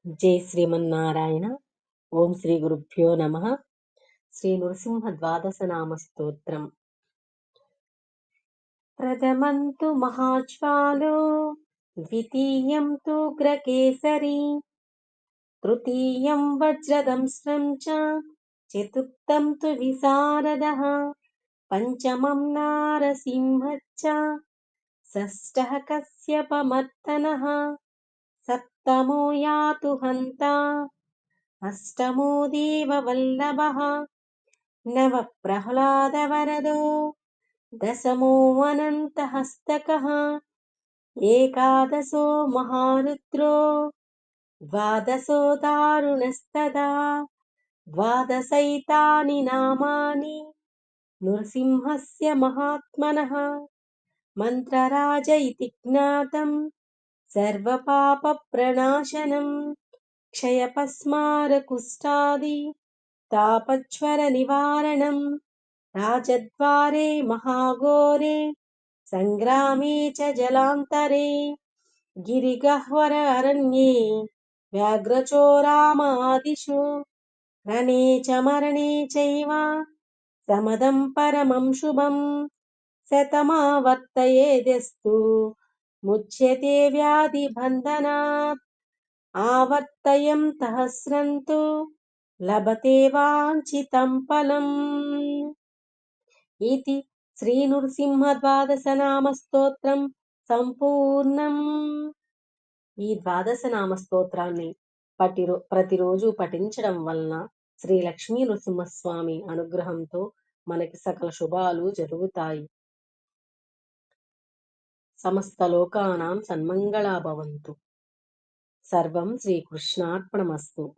జై శ్రీమన్నారాయణ. ఓం శ్రీ గురుభ్యో నమః. శ్రీ నృసింహ ద్వాదశ నామ స్తోత్రం. ప్రథమం తు మహాజ్వాలో, ద్వితీయం తు ఉగ్రకేసరి, తృతీయం వజ్రదంశ్రం చ, చతుర్థం తు విశారదః, పంచమం నారసింహశ్చ, షష్ఠః కశ్యపమర్దనః, సప్తమో యాతు హంతా, అష్టమో దేవవల్లభः, నవ ప్రహ్లాదవరదో, దశమో అనంతహస్తకः, ఏకాదశో మహారుద్రో, ద్వాదశో దారుణస్తదా. ద్వాదశైతాని నామాని నృసింహస్య మహాత్మనః. మంత్రరాజ ఇతి జ్ఞాతం సర్వపాపప్రణాశనం, క్షయపస్మారకుష్ఠాది తాపజ్వర నివారణం, రాజద్వారే మహాఘోరే సంగ్రామే చ జలాంతరే, గిరిగహ్వర అరణ్యే వ్యాఘ్రచోరామాదిషు, రణే చ మరణే చైవ సమదం పరమం శుభం, శతమావర్తయేదస్తు ముచ్యతే వ్యాధి బంధనాత్, ఆవర్తయం సహస్రంతు లభతే వాంఛితం ఫలం. ఇది శ్రీ నృసింహ ద్వాదశ నామ స్తోత్రం సంపూర్ణం. ఈ ద్వాదశ నామ స్తోత్రాన్ని ప్రతిరోజు పఠించడం వలన శ్రీ లక్ష్మీ నృసింహస్వామి అనుగ్రహంతో మనకి సకల శుభాలు జరుగుతాయి. సమస్త లోకానాం సన్మంగళా భవంతు. సర్వం శ్రీకృష్ణార్పణమస్తు.